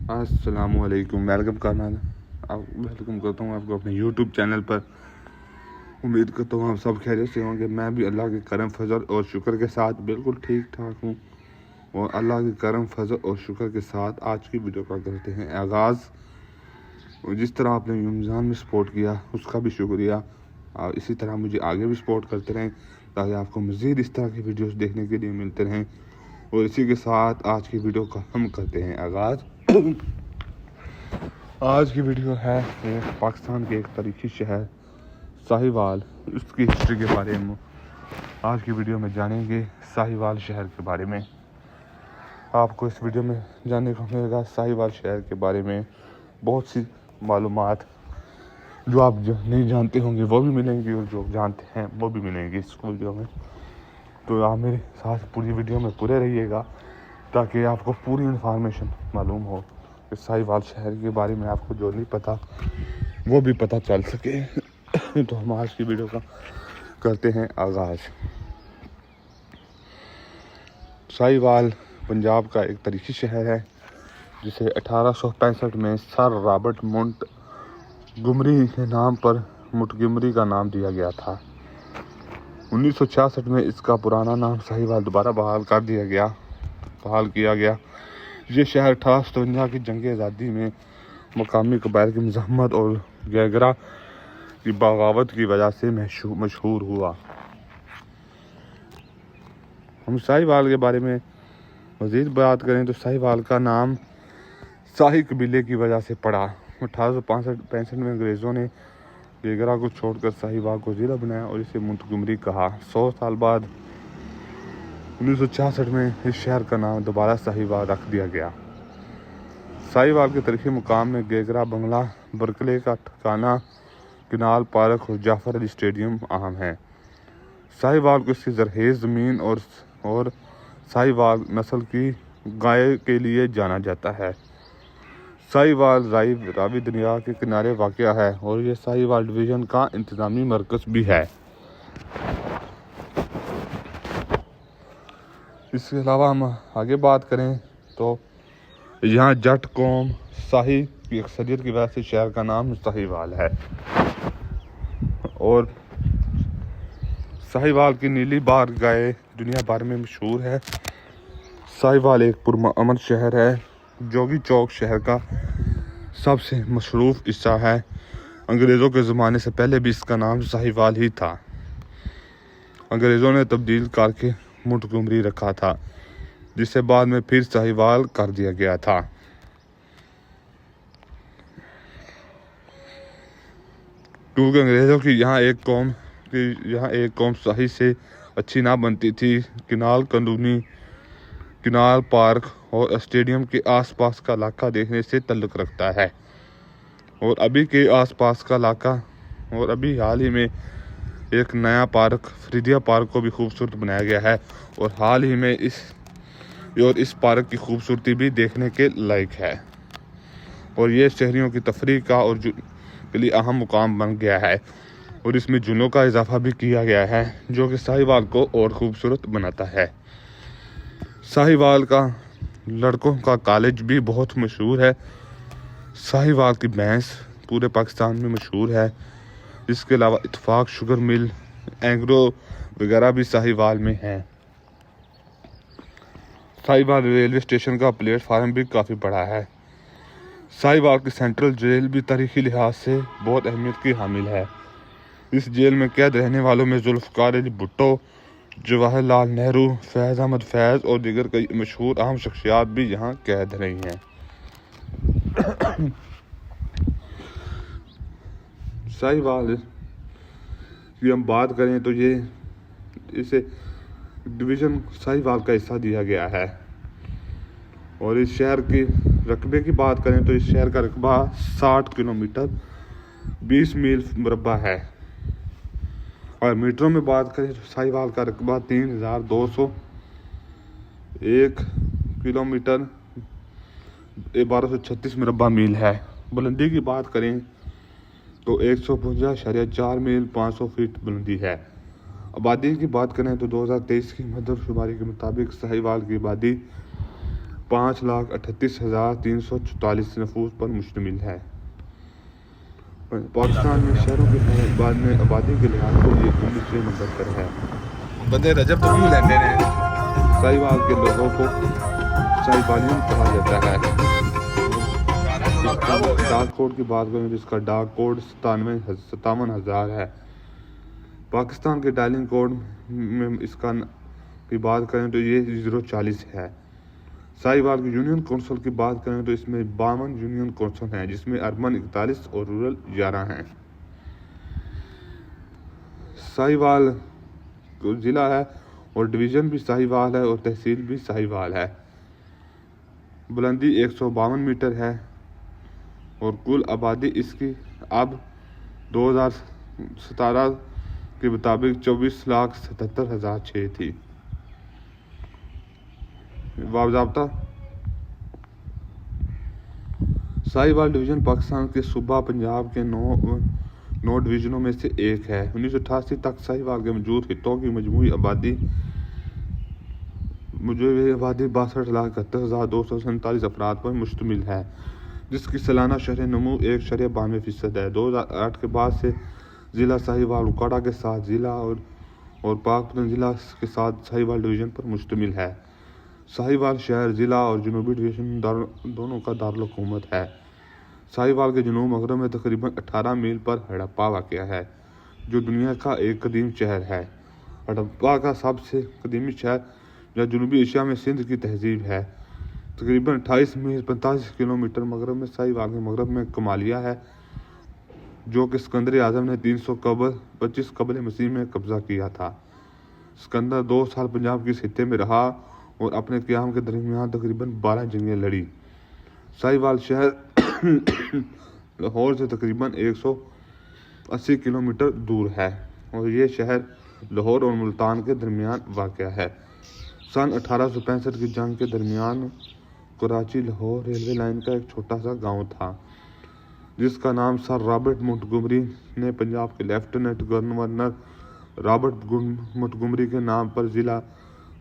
السلام علیکم، ویلکم کرتا ہوں آپ کو اپنے یوٹیوب چینل پر۔ امید کرتا ہوں آپ سب خیریت سے ہوں گے۔ میں بھی اللہ کے کرم فضل اور شکر کے ساتھ بالکل ٹھیک ٹھاک ہوں، اور اللہ کے کرم فضل اور شکر کے ساتھ آج کی ویڈیو کا کرتے ہیں آغاز۔ جس طرح آپ نے رمضان میں سپورٹ کیا اس کا بھی شکریہ، اور اسی طرح مجھے آگے بھی سپورٹ کرتے رہیں تاکہ آپ کو مزید اس طرح کی ویڈیوز دیکھنے کے لیے ملتے رہیں۔ اور اسی کے ساتھ آج کی ویڈیو کا ہم کرتے ہیں آغاز۔ آج کی ویڈیو ہے پاکستان کے ایک تاریخی شہر ساہیوال، اس کی ہسٹری کے بارے میں آج کی ویڈیو میں جانیں گے۔ ساہیوال شہر کے بارے میں آپ کو اس ویڈیو میں جاننے کو ملے گا۔ ساہیوال شہر کے بارے میں بہت سی معلومات جو آپ نہیں جانتے ہوں گے وہ بھی ملیں گی، اور جو جانتے ہیں وہ بھی ملیں گی اس ویڈیو میں۔ تو آپ میرے ساتھ پوری ویڈیو میں پورے رہیے گا تاکہ آپ کو پوری انفارمیشن معلوم ہو کہ ساہیوال شہر کے بارے میں آپ کو جو نہیں پتہ وہ بھی پتہ چل سکے۔ تو ہم آج کی ویڈیو کا کرتے ہیں آغاز۔ ساہیوال پنجاب کا ایک تاریخی شہر ہے جسے 1865 میں سر رابرٹ مونٹ گمری کے نام پر مونٹگمری کا نام دیا گیا تھا۔ 1966 میں اس کا پرانا نام ساہیوال دوبارہ بحال کیا گیا۔ یہ شہر 1857 کی جنگ آزادی میں مقامی قبائل کی مزاحمت اور گیگرا کی بغاوت کی وجہ سے مشہور ہوا۔ ہم ساہیوال کے بارے میں مزید بات کریں تو ساہیوال کا نام ساہی قبیلے کی وجہ سے پڑا۔ 1865 میں انگریزوں نے گیگرا کو چھوڑ کر ساہیوال کو ضلع بنایا اور اسے مونٹگمری کہا۔ 100 سال بعد 1966 میں اس شہر کا نام دوبارہ ساہیوال رکھ دیا گیا۔ ساہیوال کے تاریخی مقام میں گیگرا بنگلہ، برکلے کا ٹھکانہ، کنال پارک اور جعفر علی اسٹیڈیم اہم ہیں۔ ساہیوال کو اس کی زرخیز زمین اور ساہیوال نسل کی گائے کے لیے جانا جاتا ہے۔ ساہیوال راوی دریا کے کنارے واقع ہے اور یہ ساہیوال ڈویژن کا انتظامی مرکز بھی ہے۔ اس کے علاوہ ہم آگے بات کریں تو یہاں جٹ قوم ساہی کی اکثریت کی وجہ سے شہر کا نام ساہیوال ہے، اور ساہیوال کی نیلی بار گائے دنیا بھر میں مشہور ہے۔ ساہیوال ایک پرامن شہر ہے۔ جوگی چوک شہر کا سب سے مصروف حصہ ہے۔ انگریزوں کے زمانے سے پہلے بھی اس کا نام ساہیوال ہی تھا۔ انگریزوں نے تبدیل کر کے مونٹگمری رکھا تھا، جسے بعد میں پھر ساہیوال کر دیا گیا تھا۔ کیونکہ انگریزوں کی یہاں ایک قوم ساہی سے اچھی نہ بنتی تھی۔ کنال پارک اور اسٹیڈیم کے آس پاس کا علاقہ دیکھنے سے تعلق رکھتا ہے، اور ابھی حال ہی میں ایک نیا پارک فریدیا پارک کو بھی خوبصورت بنایا گیا ہے، اور حال ہی میں اس پارک کی خوبصورتی بھی دیکھنے کے لائق ہے، اور یہ شہریوں کی تفریح کا اور کے لیے اہم مقام بن گیا ہے، اور اس میں جھولوں کا اضافہ بھی کیا گیا ہے جو کہ ساہیوال کو اور خوبصورت بناتا ہے۔ ساہیوال کا لڑکوں کا کالج بھی بہت مشہور ہے۔ ساہیوال کی بھینس پورے پاکستان میں مشہور ہے۔ اس کے علاوہ اتفاق شوگر مل، اینگرو وغیرہ بھی ساہیوال میں ہیں۔ ساہیوال ریلوے اسٹیشن کا پلیٹ فارم بھی کافی بڑا ہے۔ ساہیوال کی سینٹرل جیل بھی تاریخی لحاظ سے بہت اہمیت کی حامل ہے۔ اس جیل میں قید رہنے والوں میں ذوالفقار علی بھٹو، جواہر لال نہرو، فیض احمد فیض اور دیگر کئی مشہور اہم شخصیات بھی یہاں قید رہی ہیں۔ ساہیوال کی ہم بات کریں تو اسے ڈویژن ساہیوال کا حصہ دیا گیا ہے، اور اس شہر کے رقبے کی بات کریں تو اس شہر کا رقبہ 60 کلومیٹر 20 میل مربع ہے، اور میٹروں میں بات کریں تو ساہیوال کا رقبہ 3201 کلومیٹر 1236 مربع میل ہے۔ بلندی کی بات کریں تو 152.4 میل 500 فٹ بلندی ہے۔ آبادی کی بات کریں تو 2023 کی مردم شماری کے مطابق ساہیوال کی آبادی 5,38,344 نفوس پر مشتمل ہے۔ پاکستان میں شہروں کے بعد میں آبادی کے لحاظ سے یہ 19ویں نمبر پر ہے۔ بندے رجب تو کیوں لیندے نے؟ ساہیوال کے لوگوں کو ساہیوالیوں کہا جاتا ہے۔ ڈاک کوڈ کی بات کریں تو اس کا ڈاک کوڈ 57,000 ہے۔ پاکستان کے ڈائلنگ کوڈ میں اس کی بات کریں تو یہ 040 ہے۔ ساہیوال کی یونین کونسل کی بات کریں تو اس میں 52 یونین کونسل ہیں، جس میں اربن 41 اور رورل 11 ہیں۔ ساہیوال ضلع ہے اور ڈویژن بھی ساہیوال ہے اور تحصیل بھی ساہیوال ہے۔ بلندی 152 میٹر ہے اور کل آبادی اس کی اب 2017 کے مطابق 24,77,006 تھی۔ باضابطہ ساہیوال ڈویژن پاکستان کے صوبہ پنجاب کے 9 ڈویژنوں میں سے ایک ہے۔ 1988 تک ساہیوال کے موجود خطوں کی مجموعی آبادی 62,71,247 افراد پر مشتمل ہے، جس کی سالانہ شرح نمو 1.92% ہے۔ 2008 کے بعد سے ضلع ساہیوال اوکاڑا کے ساتھ ضلع اور پاک پتن ضلع کے ساتھ ساہیوال ڈویژن پر مشتمل ہے۔ ساہیوال شہر، ضلع اور جنوبی ڈویژن دونوں کا دارالحکومت ہے۔ ساہیوال کے جنوب مغرب میں تقریباً 18 میل پر ہڑپہ واقع ہے، جو دنیا کا ایک قدیم شہر ہے۔ ہڑپہ کا سب سے قدیمی شہر یا جنوبی ایشیا میں سندھ کی تہذیب ہے۔ تقریباً 28 میل 45 کلومیٹر مغرب میں ساہیوال کے مغرب میں کمالیہ ہے، جو کہ اسکندر اعظم نے 325 قبل مسیح میں قبضہ کیا تھا۔ اسکندر 2 سال پنجاب کی خطے میں رہا اور اپنے قیام کے درمیان تقریباً 12 جنگیں لڑی۔ ساہیوال شہر لاہور سے تقریباً 180 کلومیٹر دور ہے اور یہ شہر لاہور اور ملتان کے درمیان واقع ہے۔ سن 1865 کی جنگ کے درمیان کراچی لاہور ریلوے لائن کا ایک چھوٹا سا گاؤں تھا، جس کا نام سر رابرٹ مونٹگومری نے پنجاب کے لیفٹیننٹ گورنر رابرٹ مونٹگومری کے نام پر ضلع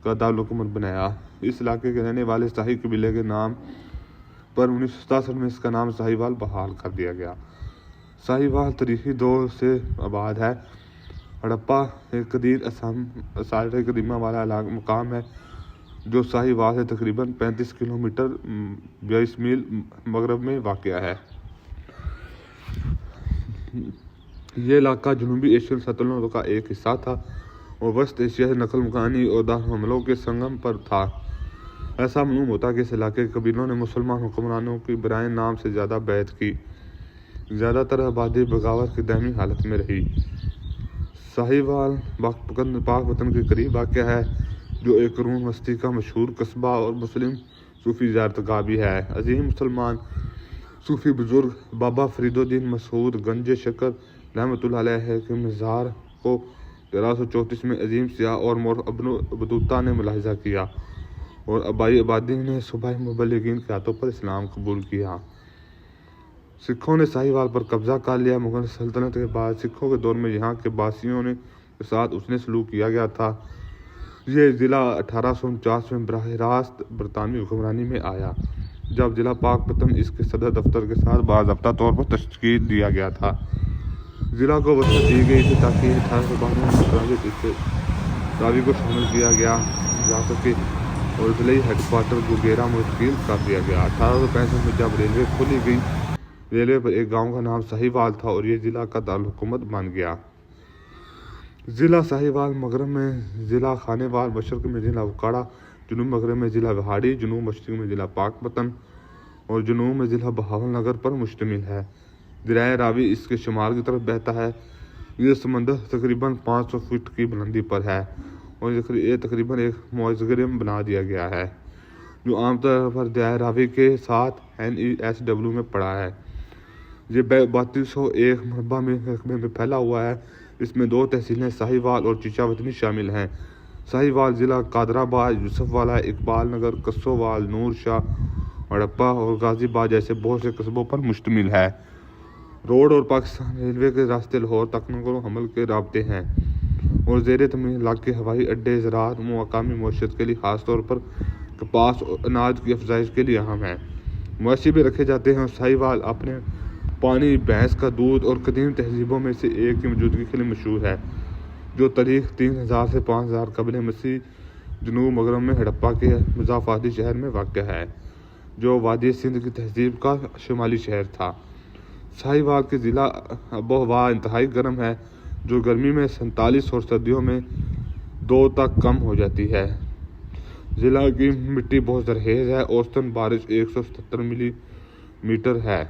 کا دارالحکومت بنایا۔ اس علاقے کے رہنے والے شاہی قبیلے کے نام پر 1967 میں اس کا نام ساہیوال بحال کر دیا گیا۔ ساہیوال تاریخی دور سے آباد ہے۔ ہڑپہ ایک قدیم آثار قدیمہ والا مقام ہے جو ساہیوال سے تقریباً 35 کلومیٹر 22 میل مغرب میں واقع ہے۔ یہ علاقہ جنوبی ایشین سلطنتوں کا ایک حصہ تھا اور وسط ایشیا سے نقل مکانی اور دارالحملوں کے سنگم پر تھا۔ ایسا معلوم ہوتا ہے کہ اس علاقے کے قبیلوں نے مسلمان حکمرانوں کی برائے نام سے زیادہ بیعت کی۔ زیادہ تر آبادی بغاوت کی دائمی حالت میں رہی۔ ساہیوال پاک وطن کے قریب واقع ہے، جو ایک قرون وسطی کا مشہور قصبہ اور مسلم صوفی زیارت گاہ بھی ہے۔ عظیم مسلمان صوفی بزرگ بابا فرید الدین مسعود گنج شکر رحمۃ اللہ علیہ کے مزار کو 1334 میں عظیم سیاح اور مور ابن بطوطہ نے ملاحظہ کیا اور آبائی آبادی نے صوبائی مبلغین کے ہاتھوں پر اسلام قبول کیا۔ سکھوں نے ساہیوال پر قبضہ کر لیا۔ مغل سلطنت کے بعد سکھوں کے دور میں یہاں کے باسیوں کے ساتھ حسن سلوک کیا گیا تھا۔ یہ ضلع 1849 میں براہ راست برطانوی حکمرانی میں آیا، جب ضلع پاک پتن اس کے صدر دفتر کے ساتھ باضابطہ طور پر تشکیل دیا گیا تھا۔ ضلع کو وسعت دی گئی تھی تاکہ 1892 میں متعدد راوی کو شامل کیا جا سکے اور ضلعی ہیڈ کوارٹر گوگیرا منتقل کر دیا گیا۔ 1865 میں جب ریلوے کھولی گئی، ریلوے پر ایک گاؤں کا نام ساہیوال تھا اور یہ ضلع کا دارالحکومت بن گیا۔ ضلع ساہیوال مغرب میں ضلع خانیوال، مشرق میں ضلع اوکاڑا، جنوب مغرب میں ضلع وہاڑی، جنوب مشرق میں ضلع پاک پتن اور جنوب میں ضلع بہاول نگر پر مشتمل ہے۔ دریائے راوی اس کے شمال کی طرف بہتا ہے۔ یہ سمندر تقریباً 500 فٹ کی بلندی پر ہے اور یہ تقریباً ایک موزگرم بنا دیا گیا ہے، جو عام طور پر دریائے راوی کے ساتھ NESW میں پڑا ہے۔ یہ 3201 مربع رقبے میں پھیلا ہوا ہے۔ اس میں 2 تحصیلیں ساہیوال اور چیچا وطنی شامل ہیں۔ ساہیوال ضلع قادرآباد، یوسف والا، اقبال نگر، کسووال، نور شاہ، ہڑپہ اور غازی آباد جیسے بہت سے قصبوں پر مشتمل ہے۔ روڈ اور پاکستان ریلوے کے راستے لاہور تک نقل و حمل کے رابطے ہیں اور زیر تعمیر علاقے، ہوائی اڈے، زراعت، مقامی معیشت کے لیے خاص طور پر کپاس اور اناج کی افزائش کے لیے اہم ہیں، مویشی بھی رکھے جاتے ہیں، اور ساہیوال اپنے پانی، بھینس کا دودھ اور قدیم تہذیبوں میں سے ایک کی موجودگی کے لیے مشہور ہے، جو تاریخ 3000 سے 5000 قبل مسیح جنوب مغرب میں ہڑپا کے مضافاتی شہر میں واقع ہے، جو وادی سندھ کی تہذیب کا شمالی شہر تھا۔ ساہیوال کی ضلع آب و ہوا انتہائی گرم ہے، جو گرمی میں 47 اور سردیوں میں 2 تک کم ہو جاتی ہے۔ ضلع کی مٹی بہت زرخیز ہے، اوسطاً بارش 177 ملی میٹر ہے۔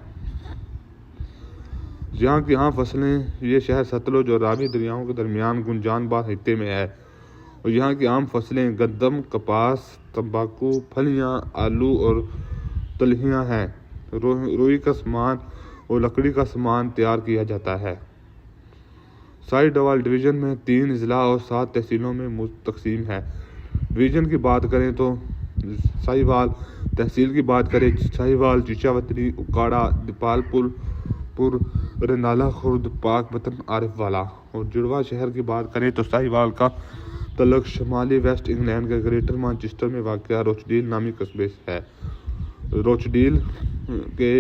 یہاں کی عام فصلیں، یہ شہر ستلج اور راوی دریاؤں کے درمیان گنجان بار خطے میں ہے، اور یہاں کی عام فصلیں گندم، کپاس، تمباکو، پھلیاں، آلو اور تلہیاں ہیں۔ روئی کا سامان اور لکڑی کا سامان تیار کیا جاتا ہے۔ ساہیوال ڈویژن میں 3 اضلاع اور 7 تحصیلوں میں تقسیم ہے۔ ڈویژن کی بات کریں تو ساہیوال، تحصیل کی بات کریں ساہیوال، چیچاوتری، اکاڑا، دیپال پور، رنالہ خورد، پاک بطن، عارف والا، اور جڑواں شہر کی بات کریں تو ساہیوال کا تعلق شمالی ویسٹ انگلینڈ کے گریٹر مانچسٹر میں واقع روچڈیل نامی قصبے سے ہے۔ روچڈیل کے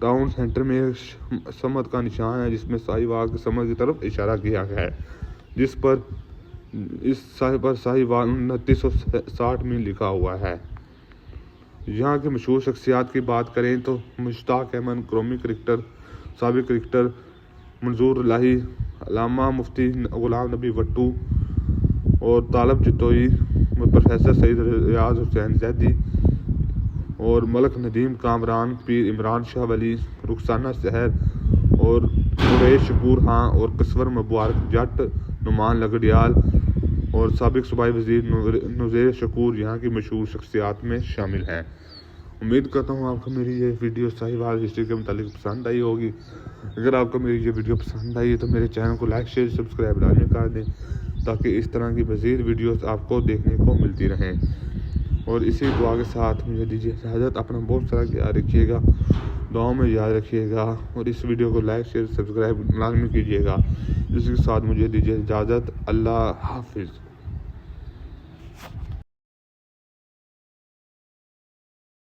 ٹاؤن سینٹر میں ایک سمت کا نشان ہے، جس میں ساہیوال کی سمت کی طرف اشارہ کیا گیا ہے، جس پر ساہیوال 2960 میں لکھا ہوا ہے۔ یہاں کی مشہور شخصیات کی بات کریں تو مشتاق احمد، قومی کرکٹر، سابق کرکٹر منظور الہی، علامہ مفتی غلام نبی بھٹو اور طالب جتوئی، پروفیسر سید ریاض حسین زیدی اور ملک ندیم کامران، پیر عمران شاہ ولی، رخسانہ سحر اور قریش شکور خاں اور کسور مبارک جٹ، نعمان لنگڑیال اور سابق صوبائی وزیر نذیر شکور یہاں کی مشہور شخصیات میں شامل ہیں۔ امید کرتا ہوں آپ کو میری یہ ویڈیو ساہیوال ہسٹری کے متعلق پسند آئی ہوگی۔ اگر آپ کو میری یہ ویڈیو پسند آئی ہے تو میرے چینل کو لائک، شیئر، سبسکرائب لازمی کر دیں، تاکہ اس طرح کی مزید ویڈیوز آپ کو دیکھنے کو ملتی رہیں۔ اور اسی دعا کے ساتھ مجھے دیجیے اجازت، اپنا بہت سارا خیال رکھیے گا، دعاؤں میں یاد رکھیے گا، اور اس ویڈیو کو لائک، شیئر، سبسکرائب لازمی کیجیے گا۔ اسی کے ساتھ مجھے دیجیے اجازت، اللہ حافظ۔